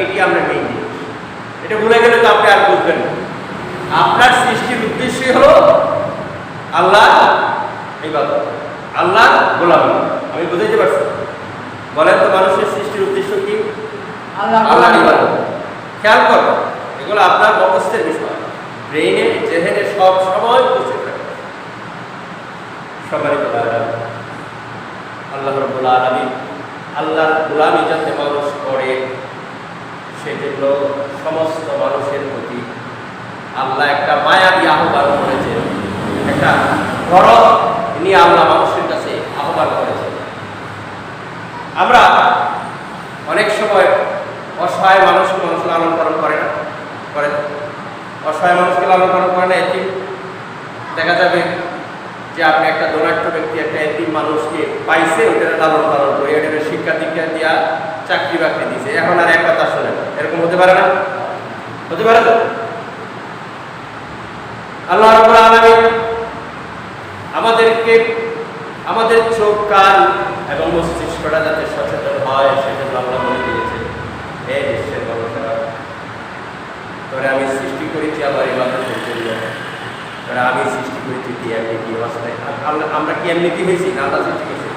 এটি আমরা মেইন জিনিস। এটা ভুলে গেলে তো আপনি আর বুঝবেন না। আপনার সৃষ্টির উদ্দেশ্যই হলো আল্লাহ ইবাদত, আল্লাহ গোলামি। আমি বুঝাইতে পারছি? বলেন তো মানুষের সৃষ্টির উদ্দেশ্য কি? আল্লাহ ইবাদত। খেয়াল করো, এগুলো আপনার মগজের বিষয়, ব্রেইনে জেহেনে সব সময় বসে থাকে। সম্মানিত ভাইরা, আল্লাহ রাব্বুল আলামিন আল্লাহর গোলামি যাতে মানুষ করে সেজন্য সমস্ত মানুষের প্রতি আল্লাহ একটা মায়াবী আহ্বান করেছেন, একটা ঘরত নিয়ে আল্লাহ মানুষের কাছে আহ্বান করেছেন। আমরা অনেক সময় অসহায় মানুষকে মানুষ লালন পালন করে না, করে অসহায় মানুষকে লালন পালন করে না। এটি দেখা যাবে যে আপনি একটা ধনাঢ্য ব্যক্তি একটা এতিম মানুষকে পাইছে, ওইটা লালন পালন করে, এটা শিক্ষা দীক্ষা দিয়া চাকরি বাকরি দিছে, এখন আর এক কথা শোনে না। এরকম হতে পারে না? হতে পারে তো? আল্লাহ রাব্বুল আলামিন আমাদেরকে আমাদের চোখ কান এবং মস্তিষ্কটা যাতে সচেতন হয় সেজন্য আল্লাহ বলে দিয়েছে, এই বিশ্বের মানুষেরা, তোরে আমি সৃষ্টি করেছি আল্লাহর ইবাদতের জন্য, তোরে আমি সৃষ্টি করেছি কি এমনি কি অবস্থায়। আমরা কি এমনি কি হয়েছি না আল্লাহ সৃষ্টি করেছি?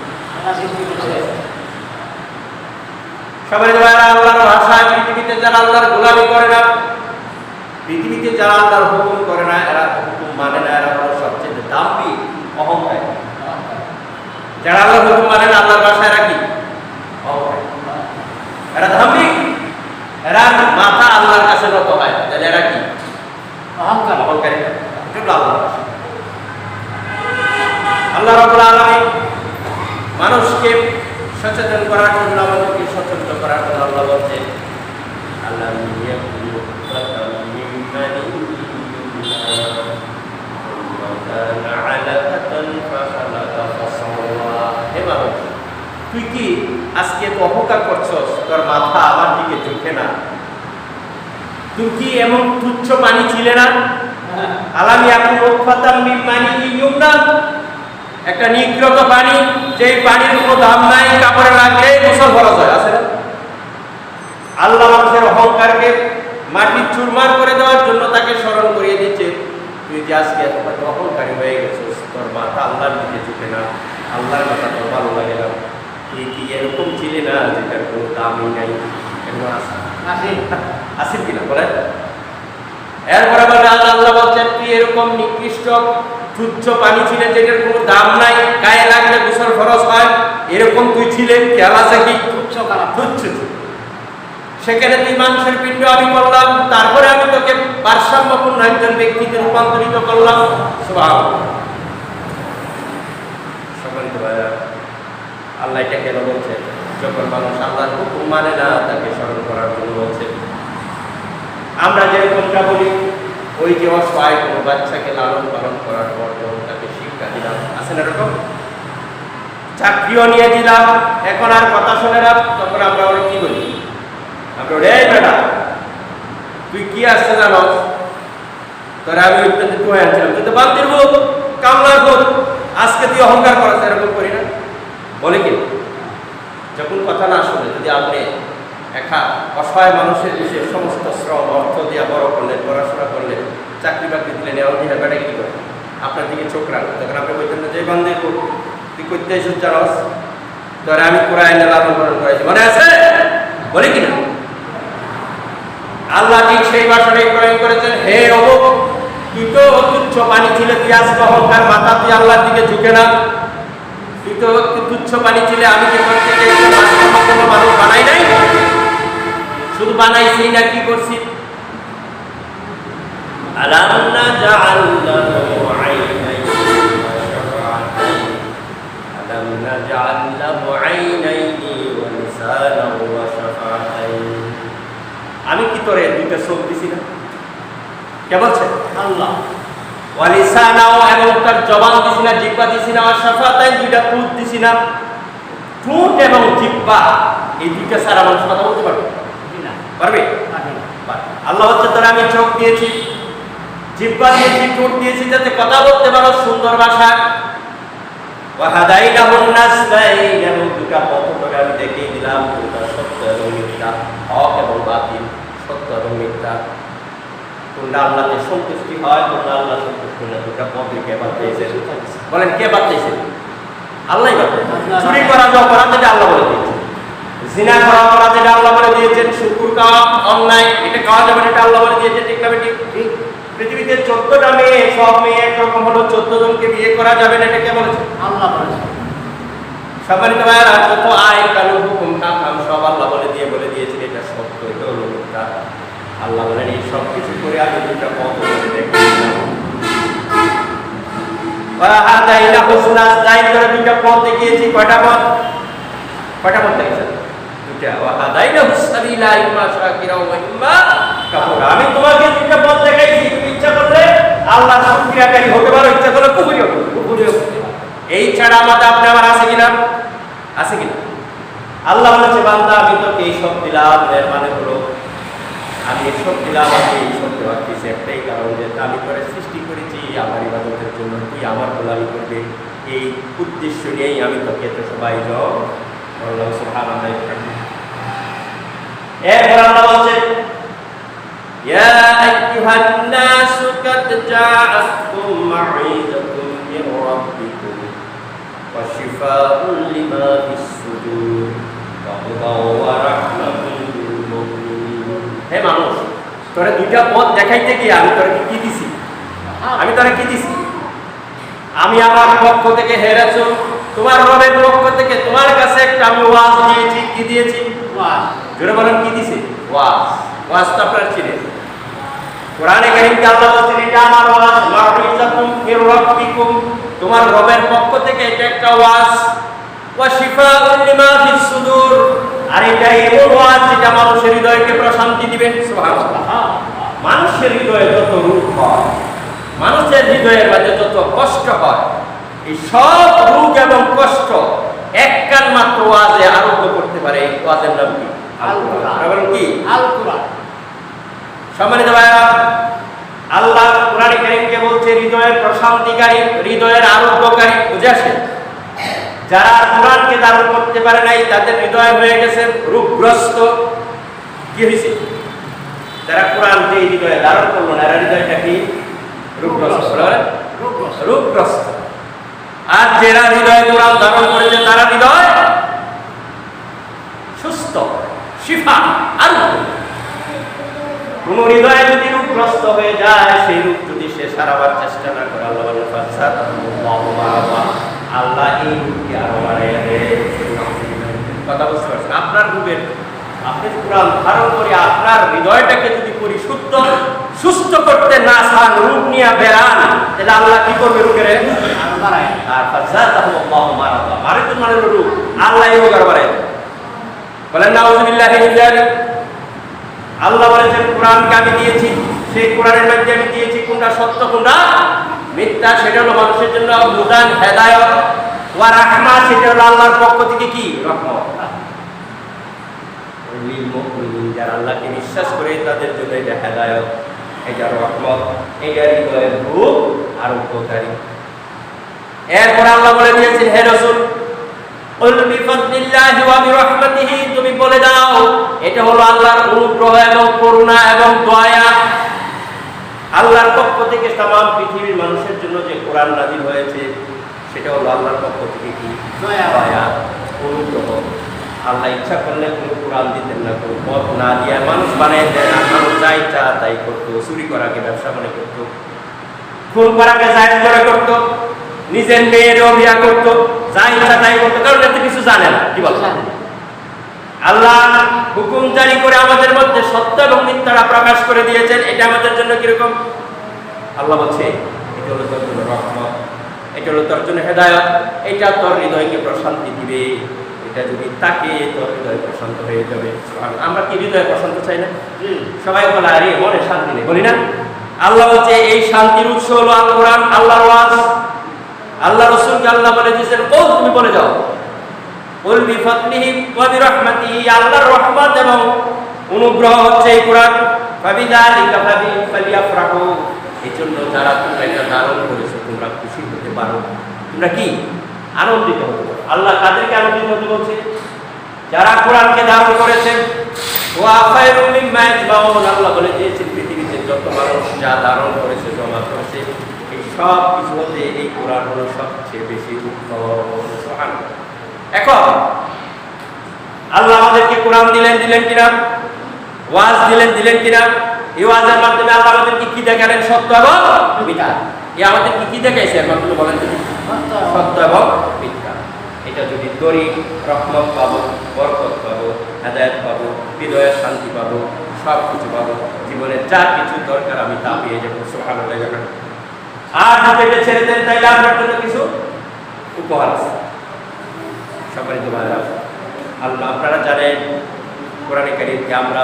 সবাই আল্লাহর ভাষায় পৃথিবীতে যারা আল্লাহর গোলামি করে না, পৃথিবীতে যারা আল্লাহর হুকুম করে না, এরা হুকুম মানে না, এরা হলো সবচেয়ে দাম্ভী অহংকারী। যারা আল্লাহর হুকুম মানে না, আল্লাহর ভাষায় এরা কি? অহংকারী, এরা দাম্ভিক, এরা মাথা আল্লাহর কাছে নত হয়, তাহলে এরা কি? অহংকারী। এটা আল্লাহর ভাষা। আল্লাহ রাব্বুল আলামিন মানুষকে সচেতন করার জন্য, আমাদেরকে সচেতন করার জন্য আল্লাহ বলছেন, আল্লাহ তুই কি আজকে এত অহংকার করছস? তোর মাথা আমার দিকে ঝুঁকে না? তুই কি এমন তুচ্ছ পানি ছিলে না? আলামি আপনি মুফাতাম মিন মানি ইউমনা, একটা নিগ্রত পানি, যেই পানির কোনো দাম নাই, কাপড়ে লাগলে গোসল ফরজ হয়, আছে না? আল্লাহ মানুষের অহংকারকে মাটি চুরমার করে দেওয়ার জন্য তাকে স্মরণ করিয়ে দিচ্ছে, তুই যে আজকে এত অহংকারী হয়ে গেছিস, তোর মাথা আল্লাহর দিকে ঝুঁকে না, আল্লাহর মাথা তোর ভালো লাগে না। তুই কি এরকম ছিলে না যেটার কোনো দামই নাই? এরকম আসিল কিনা বলেন? এরপরে আল্লাহ বলছেন, তুই এরকম নিকৃষ্ট তুচ্ছ পানি ছিলেন যেটার কোনো দাম নাই, গায়ে লাগলে গোসল ফরজ হয়, এরকম তুই ছিলেন। খেয়াল আছে কি? তুচ্ছ। সেখানে তুই মানুষের পিণ্ড আমি করলাম, তারপরে আমি তোকে ভারসাম্যপূর্ণ একজন ব্যক্তিতে রূপান্তরিত করলাম। সুবহানাল্লাহ। সম্মানিত ভাইরা, আল্লাহ এটা কেন বলছে? যখন মানুষ আল্লাহর হুকুম মানে না, তাকে স্মরণ করার জন্য বলছে। আমরা যেরকমটা বলি, ওই যে অসহায় কোনো বাচ্চাকে লালন পালন করার পর তাকে শিক্ষা দিলাম, আছে না এরকম? চাকরিও নিয়ে দিলাম, এখন আর কথা শোনে না, তখন আমরা ওরা কি বলি? আমরা রে বেটা, তুই কি আসছে জানো? তোরা আমি তুই আনছিলাম, তুই তো বান্দির ভূত, কামলার ভূত, আজকে তুই অহংকার করাস, এরকম করি না? বলে কি? যখন কথা না শুনে যদি আপনি একা অসহায় মানুষের বিষয়ে সমস্ত শ্রম অর্থ দিয়ে বড় করলেন, পড়াশোনা করলেন, চাকরি বাকরি দিলেন, এমন দিয়ে বেটা কি করে আপনার দিকে চোখ রাখবেন, তখন আপনি বলতেন না যে বান্দির ভূত, তুই করতে এসেছিস জানাস, তোরা আমি কোরআনে লালন পালন করেছি, মনে আছে? বলে কিনা? আল্লাহ ঠিক সেই ভাষাটাই প্রয়োগ করেছেন, হে অমুক, তুই তো তুচ্ছ পানি ছিলে, তুই আজকে অহংকার, মাথা তুই আল্লাহর দিকে ঝুঁকে না, তুই তো তুচ্ছ পানি ছিলে, আমি কি করতে কোনো মানুষ বানাই নাই, শুধু বানাইছি না, কি করছি? আলাম নাজআল লাহু আইনাইনি ওয়া শাফাতাইন, আলাম নাজআল লাহু আইনাইনি ওয়া লিসানান ওয়া শাফাতাইন। আমি কি তোরে দুইটা চোখ দিছি না? কে বলছে? আল্লাহ। ওয়া লিসানাও, এবং তার জবান দিছি না, জিহ্বা দিছি না, ওয়া শাফাতাইন, দুইটা ঠোঁট দিছি না। ঠোঁট এবং জিহ্বা এই দুইটা সারা মানুষ কথা বলতে পারবে না? পারবে? আল্লাহ হচ্ছে তোরা আমি চোখ দিয়েছি, জিহ্বা দিয়েছি, ঠোঁট দিয়েছি, যাতে কথা বলতে পারো সুন্দর ভাষা। ওয়া হাদাইনাহুন নাসদাইন, এবং দুটা পথ তোকে আমি দেখিয়ে দিলাম, দুটা সত্য এবং মিথ্যা, হক এবং বাতিল, সত্য এবং মিথ্যা। কোনটা আল্লাহতে সন্তুষ্টি হয়, কোনটা আল্লাহ সন্তুষ্টি না, দুটা পথে কে বাদ দিয়েছেন? বলেন কে বাদ দিয়েছেন? আল্লাহই বাদ দিয়েছেন। চুরি করা যে অপরাধ, এটা আল্লাহ বলে দিয়েছেন। জিনা করা অপরাধ, এটা আল্লাহ বলে দিয়েছেন। শুকুর খাওয়া অন্যায়, এটা খাওয়া যাবে না, এটা আল্লাহ বলে দিয়েছেন। ঠিক না বেঠিক? পৃথিবীতে 14টা মেয়ে, সব মেয়ে একরকম হলো, 14 জনকে বিয়ে করা যাবে না, এটা কে বলেছে? আল্লাহ বলেছে। সম্মানিত ভাইয়েরা, যত আইন কানুন হুকুম কাম সব আল্লাহ বলে দিয়েছেন এটা সত্য, এটা হলো মিথ্যা। আল্লাহ বলেন এই সব কিছু করে আমি দুটা পথ বলে দেখিয়েছিলাম। ওয়াহাদাইনা হুসনাস্তাইন করে দুটা পথ দেখিয়েছি। কয়টা পথ? কয়টা পথ দেখিয়েছেন? দুটা। ওয়াহাদাইনা হুসনাবিলা ইম্মা শাকিরা ওয়া ইম্মা কাফুরা। আমি তোমাকে দুটা পথ দেখাইছি, তুমি ইচ্ছা করলে আল্লাহর শুকরিয়াকারী হতে পারো, ইচ্ছা করলে কুফরিও হতে পারো। এই ছাড়া আমাদের আপনি আমার আছে কিনা? আছে কিনা? আল্লাহ বলেছে বান্দা আমি তোকে এই সব দিলাম, এর মানে হলো আমি এসব দিলাম, আমি এই সব দেওয়ার কিছু একটাই কারণ যে আমি করে সৃষ্টি করেছি আমার ইবাদতের জন্য, তুই আমার গোলামি করবে, এই উদ্দেশ্য নিয়েই আমি তোকে তো সবাই আল্লাহ সুবহানাহু। এরপর আল্লাহ বলছেন ইয়া আইয়ুহান নাসু কাদ জাআতকুম মাউইযাতুম মির রাব্বিকুম ওয়া শিফাউন লিমা ফিস সুদুর ওয়া হুদাও ওয়া রাহমাতুল লিল মুমিনিন। হে মানুষ, তোরে দুইটা পথ দেখাইতে গিয়ে আমি তোরে কি দিছি? আমি তোরে কি দিছি? আমি আমার পক্ষ থেকে, হে রাসূল, তোমার রবের পক্ষ থেকে তোমার কাছে একটা আমি ওয়াজ দিয়েছি। কি দিয়েছি? ওয়াজ। জোরে বলেন কি দিছি? ওয়াজ। ওয়াজ তো আপনারা চিনেন। কোরআনে কারীমে আল্লাহ বলেছেন এটা আমার ওয়াজ, মাউইযাতুম মির রাব্বিকুম, তোমার রবের পক্ষ থেকে এটা একটা ওয়াজ। ওয়া শিফাউন লিমা ফিস সুদুর, আর এটা এমন ওয়াজ যেটা মানুষের হৃদয়কে প্রশান্তি দিবে। সুবহানাল্লাহ। মানুষের হৃদয়ে যত রূপ হয়, মানুষের হৃদয়ের মাঝে যত কষ্ট হয়, এই সব রোগ এবং কষ্ট একখান মাত্র ওয়াজে আরোগ্য করতে পারে। এই ওয়াজের নাম কি? আল কোরআন। বলেন কি? আল কোরআন। সম্মানিত ভাইরা, আল্লাহ কোরআনে কারীমকে বলছে হৃদয়ের প্রশান্তিকারী, হৃদয়ের আরোগ্যকারী। বুঝে আসে? যারা কোরআনকে ধারণ করতে পারে নাই, তাদের হৃদয় হয়ে গেছে রোগগ্রস্ত। কি হয়েছে? যারা কোরআন যে হৃদয়ে ধারণ করলো না, এরা হৃদয়টা কি? রোগগ্রস্ত। রোগগ্রস্ত। আর যারা হৃদয়ে কোরআন ধারণ করেছে, তারা হৃদয় সুস্থ, শিফা, আরোগ্য। কোন হৃদয়ে যদি রোগগ্রস্ত হয়ে যায়, সেই রোগ যদি সে সারাবার চেষ্টা না করে, আল্লাহ বলেন আল্লাহ এই রোগকে আরো বাড়াইয়া দেয়। কথা বুঝতে পারছেন? আপনার রোগের, আপনি কোরআন ধারণ করে আপনার হৃদয়টাকে যদি পরিশুদ্ধ সুস্থ করতে না চান, রোগ নিয়ে বেড়ান, তাহলে আল্লাহ কি করবে? রোগের আরো বাড়ায়। আর ফাযাতাহুল্লাহু মারাদা, মারাদুন মানে রোগ, আল্লাহ এই রোগ আরো বাড়ায়। বলেন নাউযুবিল্লাহি মিন যালিক। আল্লাহ বলেছেন কোরআনকে আমি দিয়েছি, সেই কোরআনের মধ্যে আমি দিয়েছি কোনটা সত্য কোনটা মিথ্যা। সেটা হলো মানুষের জন্য হুদান, হেদায়েত, ওয়া রাহমা, সেটা হলো আল্লাহর পক্ষ থেকে কি? রহমত। লিল মুমিনিন, যারা আল্লাহকে বিশ্বাস করে তাদের জন্য এটা হেদায়েত, এটা রহমত, এটা হৃদয়ের রূপ আরোগ্যকারী। এরপর আল্লাহ বলে দিয়েছেন হে রাসূল কুল বিফাদলিল্লাহি ওয়া বিরহমাতিহি, তুমি বলে দাও এটা হলো আল্লাহর অনুগ্রহ এবং করুণা এবং দয়া। আল্লাহর পক্ষ থেকে तमाम পৃথিবীর মানুষের জন্য যে কোরআন নাযিল হয়েছে, সেটা হলো আল্লাহর পক্ষ থেকে কি? দয়া, অনুগ্রহ। আল্লাহ ইচ্ছা করলে কোনো কোরআন দিতেন না, কোনো পথ না দিয়ে মানুষ বানিয়ে দেন। মানুষ যা ইচ্ছা তাই করতো, চুরি করাকে ব্যবসা মনে করতো, খুন করাকে জায়েজ মনে করতো, নিজের মেয়েরও বিয়া করতো, যা ইচ্ছা তাই করতো, কারণ এতে কিছু জানে না। কি বলছেন? আল্লাহ হুকুম জারি করে আমাদের মধ্যে সত্য এবং মিথ্যাটা প্রকাশ করে দিয়েছেন। এটা আমাদের জন্য কিরকম? আল্লাহ বলছে এটা হলো তোর জন্য রহমত, এটা হলো তোর জন্য হেদায়েত, এটা তোর হৃদয়কে প্রশান্তি দিবে। এটা যদি তাকে তোর হৃদয় প্রশান্ত হয়ে যাবে। আমরা কি হৃদয় প্রশান্ত চাই না? সবাই বলে আরে মনে শান্তি নেই, বলি না? আল্লাহ বলছে এই শান্তির উৎস হলো আল কোরআন, আল্লাহর ওয়াজ। আল্লাহ রাসূলকে আল্লাহ বলে দিয়েছেন ও তুমি বলে যাও কুল বিফাদলিহি ওয়া বিরহমাতিহি, আল্লাহর রহমত এবং অনুগ্রহ হচ্ছে এই কোরআন। ফাবিযালিকা ফালিয়াফরাহু, এজন্য যারা তোমরা এটা ধারণ করেছো তোমরা খুশি হতে পারো, তোমরা কি আনন্দিত হতে পারো। আল্লাহ কাদেরকে আনন্দিত হতে বলছে? যারা কোরআনকে ধারণ করেছে। ওয়া খায়রুম মিম্মা ইয়াজমাউন, আল্লাহ বলে দিয়েছেন পৃথিবীতে যত মানুষ যা ধারণ করেছে, জমা করেছে, এই সব কিছু হতে এই কোরআন হলো সবচেয়ে বেশি উত্তম। সুবহানাল্লাহ। এখন আল্লাহ আমাদেরকে কোরআন দিলেন কিনা, ওয়াজ দিলেন কিনা? এই ওয়াজের মাধ্যমে আল্লাহ আমাদেরকে কি দেখালেন? সত্য এবং মিথ্যা। এই আমাদেরকে কি দেখাইছে এর মাধ্যমে বলেন তো? সত্য এবং মিথ্যা। এটা যদি করি রহমত পাবো, বরকত পাবো, হেদায়েত পাবো, হৃদয়ের শান্তি পাবো, সব কিছু পাবো, জীবনের যা কিছু দরকার আমি তা পেয়ে যাবো। সুবহানাল্লাহ। আর যদি এটা ছেড়ে দেন তাইলে আপনার জন্য কিছু উপহার আছে। সম্মানিত ভাইরা, আল্লাহ আপনারা জানেন কোরআনে কারীমকে আমরা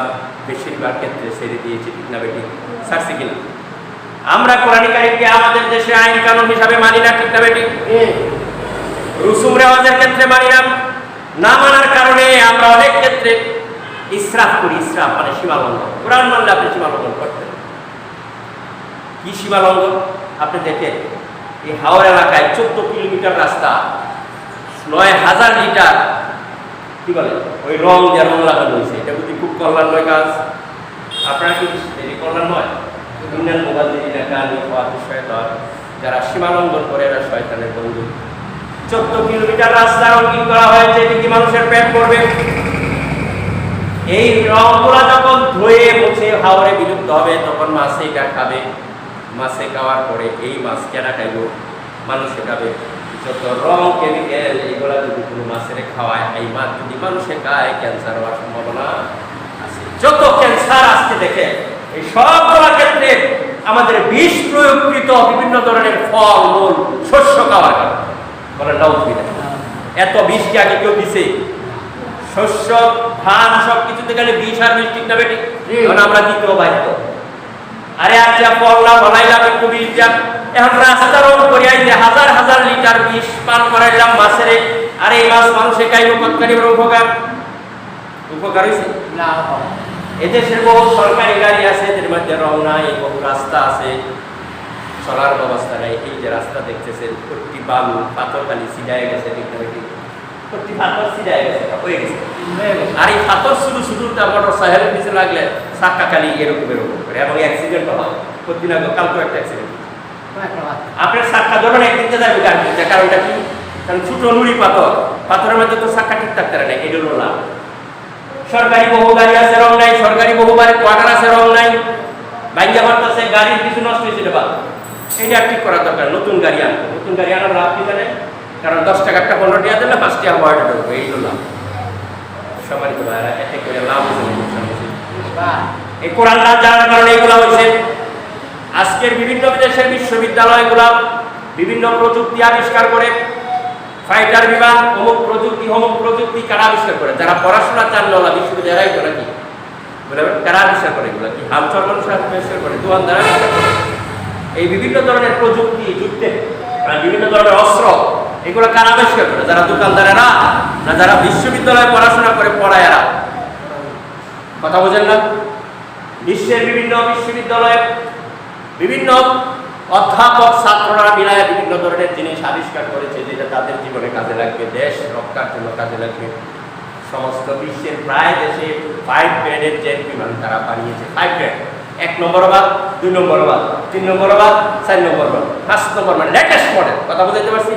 বেশিরভাগ ক্ষেত্রে ছেড়ে দিয়েছি, ঠিক না বেঠিক? ছাড়ছি কিনা? আমরা কোরআনে কারীমকে আমাদের দেশে আইন কানুন হিসাবে মানি না, ঠিক না বেঠিক? রুসুম রেওয়াজের ক্ষেত্রে মানি না। না মানার কারণে আমরা অনেক ক্ষেত্রে ইসরাফ করি। ইসরাফ মানে সীমালঙ্ঘন। কোরআন মানলে আপনি সীমালঙ্ঘন করতেন। কি সীমালঙ্ঘন? আপনি দেখেন এই হাওড় এলাকায় 14 কিলোমিটার রাস্তা, 9000 লিটার কি বলে ওই রং দিয়ে রং লাগানো হয়েছে। এটা যদি খুব কল্যাণময় কাজ, আপনারা কি এটি কল্যাণ নয়? ইন্ডিয়ান মোবাইল এলাকা শয়তান, যারা সীমালঙ্ঘন করে এরা শয়তানের বন্ধু। 14 কিলোমিটার রাস্তা রঙিন করা হয়েছে, এটি কি মানুষের পেট পড়বে? এই রংগুলা যখন ধুয়ে মুছে হাওরে বিলুপ্ত হবে, তখন মাছে এটা খাবে। মাছে খাওয়ার পরে এই মাছ কেনা খাইব, মানুষে খাবে। যত রং কেমিক্যাল এগুলা যদি কোনো মাছের খাওয়ায়, এই মাছ যদি মানুষে খায়, ক্যান্সার হওয়ার সম্ভাবনা আছে। যত ক্যান্সার আসতে দেখে এই সবগুলা ক্ষেত্রে আমাদের বিষ প্রয়োগকৃত বিভিন্ন ধরনের ফল মূল শস্য খাওয়ার কারণে। বলে নাউজুবিল্লাহ, এত বিষ কি আগে কেউ দিছে? শস্য ধান সব কিছুতে গেলে বিষ আর বিষ, ঠিক না বেটি? এখন আমরা দিতেও বাধ্য। আরে আচ্ছা ফলনা বানাইলাম একটু বিষ যাক, এখন রাস্তা রং করিয়া যে হাজার হাজার লিটার বিষ পান করাইলাম মাছের। আরে এই মাছ মানুষে খাইব, কতখানি উপকার হয়েছে না? এদেশের বহু সরকারি গাড়ি আছে, এদের মধ্যে রং নাই, বহু রাস্তা আছে, চলার ব্যবস্থা নাই। এই যে রাস্তা দেখতেছেন, প্রতি বালু পাথর খালি ছিটায় গেছে, দেখতে পাচ্ছি প্রতি পাথর ছিটায় গেছে, হয়ে গেছে। আর এই পাথর শুধু শুধু মোটর সাইকেলের পিছনে লাগলে চাক্কা খালি এরকম করে, এবং অ্যাক্সিডেন্ট হয় প্রতিদিন। কালকে একটা অ্যাক্সিডেন্ট, আপনার চাক্কা ধরবেন একদিনকে যাবে গাড়িতে। কারণটা কি? কারণ ছোট নুড়ি পাথরের মধ্যে তো চাক্কা ঠিক থাকতে পারে না, এটা হলো লাভ। সরকারি বহু গাড়ি আছে, রং নাই। সরকারি বহু বাড়ি কোয়ার্টার আছে, রং নাই। বাইঙ্গা বাড়তেছে, গাড়ির কিছু নষ্ট হয়েছিল বা এইটা ঠিক করা দরকার। নতুন গাড়ি আনবো, নতুন গাড়ি আনার লাভ কি জানেন? কারণ 10 টাকারটা 15 টাকা দিলে 5 টাকা ওয়ার্ডে ঢুকবে, এই হলো লাভ। সবারই তো ভাইরা এতে করে লাভ হয়েছে। এই কোরআন না জানার কারণে এগুলো হয়েছে। আজকের বিভিন্ন দেশের বিশ্ববিদ্যালয়গুলো বিভিন্ন প্রযুক্তি আবিষ্কার করে, ফাইটার বিমান অমুক প্রযুক্তি কারা আবিষ্কার করে? যারা পড়াশোনা চান না বিশ্ববিদ্যালয় করে কি কারা আবিষ্কার করে? এগুলো কি হাল চল মানুষ আবিষ্কার করে? দোকানদার আবিষ্কার করে। এই বিভিন্ন ধরনের প্রযুক্তি, যুদ্ধে বিভিন্ন ধরনের অস্ত্র, এগুলো কারা আবিষ্কার করে? যারা দোকানদারেরা না যারা বিশ্ববিদ্যালয়ে পড়াশোনা করে পড়ায় এরা? কথা বোঝেন না? বিশ্বের বিভিন্ন বিশ্ববিদ্যালয়ে বিভিন্ন অধ্যাপক ছাত্ররা মিলায় বিভিন্ন ধরনের জিনিস আবিষ্কার করেছে, যেটা তাদের জীবনে কাজে লাগবে, দেশ রক্ষার জন্য কাজে লাগবে। সমস্ত বিশ্বের প্রায় দেশে 5 গ্রেডের জেট বিমান তারা বানিয়েছে। 5 গ্রেড, 1 নম্বর বাদ, 2 নম্বর বাদ, 3 নম্বর বাদ, 4 নম্বর বাদ, 5 নম্বর মানে লেটেস্ট মডেল। কথা বুঝাইতে পারছি?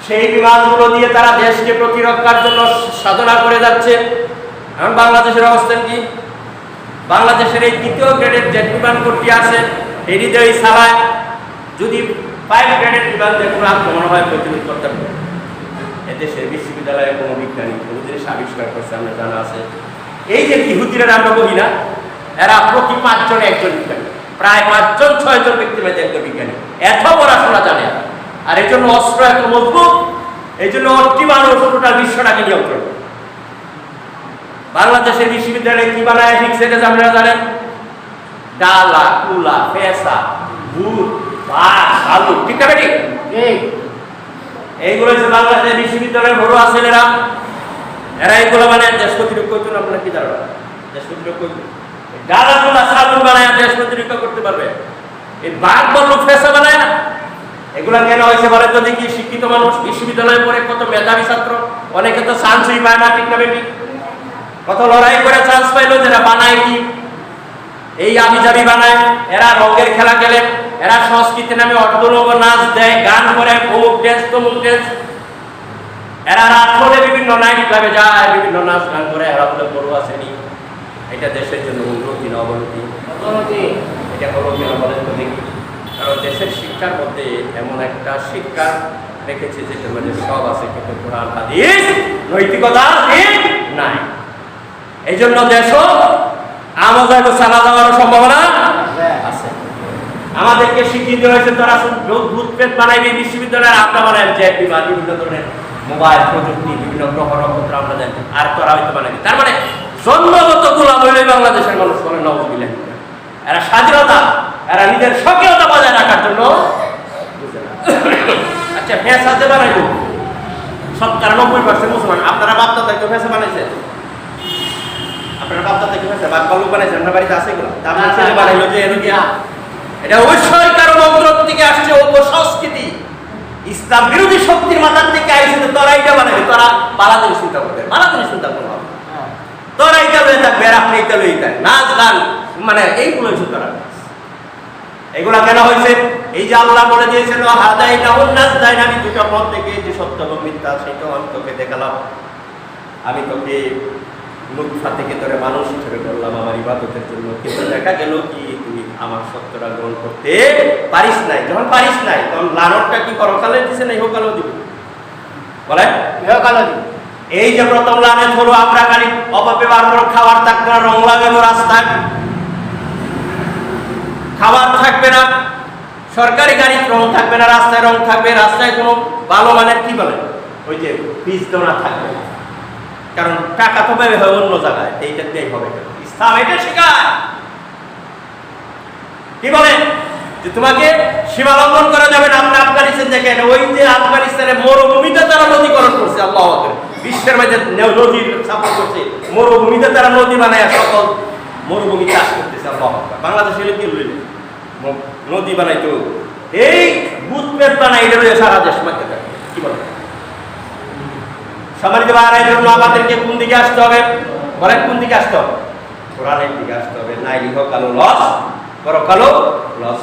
সেই বিমানগুলো দিয়ে তারা দেশকে প্রতিরক্ষার জন্য সাধনা করে যাচ্ছে। এখন বাংলাদেশের অবস্থান কি? বাংলাদেশের এই 2য় গ্রেডের জেট বিমান কোটি আছে, এটি দিয়ে চালায়। যদি 5 গ্রেডের বিমান দিয়ে কোনো আক্রমণ হয়, প্রতিরোধ করতে পারবে। এদেশের বিশ্ববিদ্যালয়ে কোনো বিজ্ঞানী কোনো জিনিস আবিষ্কার করছে আমরা জানা আছে। এই যে ইহুদিরা আমরা বলি না, এরা প্রতি 5 জনে একজন বিজ্ঞানী, প্রায় 5 জন 6 জন ব্যক্তির মধ্যে একজন বিজ্ঞানী। এত পড়াশোনা জানে, আর এই জন্য অস্ত্র এত মজবুত, এই জন্য অতি মানুষ টোটাল বিশ্বটাকে নিয়ন্ত্রণ। বাংলাদেশের বিশ্ববিদ্যালয়ে কি বানায় ঠিক সেটা আপনারা জানেন? ডালা, কুলা, পেশা, ভূত, বাঘ, ভালু, ঠিক না বেটি? এইগুলো হচ্ছে বাংলাদেশের বিশ্ববিদ্যালয়ের বড় ছেলেরা, এরা এইগুলো বানায় দেশ প্রতিরক্ষা করতে। আপনারা কি জানেন? দেশ প্রতিরক্ষা করতে ডালা, কুলা, সাবুন বানায় দেশ প্রতিরক্ষা করতে পারবে। এই বাঘ, ভালু, পেশা বানায় না। এগুলা কেন হয়েছে বলে তো দেখি? শিক্ষিত মানুষ বিশ্ববিদ্যালয়ে পড়ে কত মেধাবী ছাত্র, অনেকে তো চান্সই পায় না, ঠিক না বেটি? কত লড়াই করে চান্স পাইলো, যারা বানায় কি এই আবিজাবি বানায়, এরা রঙের খেলা খেলে, এরা সংস্কৃতি নামে অর্ধনগ নাচ দেয়, গান করে, অমুক ড্যান্স তমুক ড্যান্স, এরা রাত হলে বিভিন্ন নাইট ক্লাবে যায়, বিভিন্ন নাচ গান করে, এরা বলে পড়ুয়া শ্রেণী। এটা দেশের জন্য উন্নতি না অবনতি? এটা হলো কেন বলেন তো দেখি? কারণ দেশের শিক্ষার মধ্যে এমন একটা শিক্ষা রেখেছে যেটার মধ্যে সব আছে, কিন্তু কোরআন হাদিস নৈতিকতা নাই। এই জন্য দেশও আমাদের চালা যাওয়ার সম্ভাবনা আছে। আমাদেরকে শিক্ষিত হয়েছে তারা ভূতপ্রেত বানাইবে বিশ্ববিদ্যালয়ের, আমরা বানাই বিভিন্ন ধরনের মোবাইল প্রযুক্তি, বিভিন্ন গ্রহ নক্ষত্র আমরা জানি, আর তোরা হয়তো বানাইবে। তার মানে জন্মগত গোলাম হইলে বাংলাদেশের মানুষ বলে নওয়াজুবিল্লাহ। এরা স্বাধীনতা, এরা নিজের স্বকীয়তা বজায় রাখার জন্য আচ্ছা ফেসা যে বানাইব, 90% মুসলমান। আপনারা বাপদা থেকে ফেসা বানাইছে? আপনারা বাপদা থেকে ফেসা বালুক বানাইছেন? আপনার বাড়িতে আছে এগুলো? আপনার ছেলে বানাইলো যে এটা অবশ্যই কারো মন্ত্র থেকে আসছে, অপসংস্কৃতি ইসলাম বিরোধী শক্তির মাথার থেকে আইসে। তোরা এটা বানাবে, তোরা বালাদিন চিন্তা করবে, বালাদিন চিন্তা করবো, তোরা এটা লয়ে থাকবে আর আপনি এটা লয়ে থাকবেন, নাচ গান মানে এইগুলো হচ্ছে তোরা। এগুলা কেন হয়েছে? এই যে আল্লাহ বলে দিয়েছেন হাদাই নাহুন নাস দাইন, আমি দুটো পথ থেকে যে সত্য এবং মিথ্যা সেটা আমি তোকে দেখালাম, আমি তোকে লুৎফা থেকে তোরে মানুষ হিসেবে করলাম আমার ইবাদতের জন্য। কিন্তু দেখা গেল কি তুই আমার সত্যটা গ্রহণ করতে পারিস নাই। যখন পারিস নাই তখন লানতটা কি পরকালে দিছে না ইহকালেও দিবে? বলেন ইহকালেও দিবে। এই যে প্রথম লানত হলো আমরা খালি অপব্যবহার করো, খাবার থাকবে না, রং লাগাবো রাস্তায়, খাবার থাকবে না, সরকারি গাড়ি রং থাকবে না, রাস্তায় রং থাকবে, রাস্তায় কোনো ভালো মানের কি বলে ওই যে পিচ দোনা থাকবে না, কারণ টাকা তো ব্যয় হয় অন্য জায়গায়, এইটা দিয়েই হবে। ইসলাম এটা শেখায়, কি বলে যে তোমাকে সীমা লঙ্ঘন করা যাবে না। আপনি আফগানিস্তান দেখেন, ওই যে আফগানিস্তানের মরুভূমিতে তারা নদীকরণ করছে, আল্লাহু আকবার, বিশ্বের মাঝে নদীর সাপোর্ট করছে, মরুভূমিতে তারা নদী বানায় সকল মরুভূমি চাষ করতেছে, আল্লাহু আকবার। বাংলাদেশে কি লইলে নদী বানাইতো, এই বুথপেট বানাই এটা লইয়া সারা দেশ মারতে থাকে, কি বলে? সম্মানিত ভাইরা, এই জন্য আমাদেরকে কোন দিকে আসতে হবে বলেন? কোন দিকে আসতে হবে? কোরআনের দিকে আসতে হবে, নাই ইহকালো লস, পরকালো লস।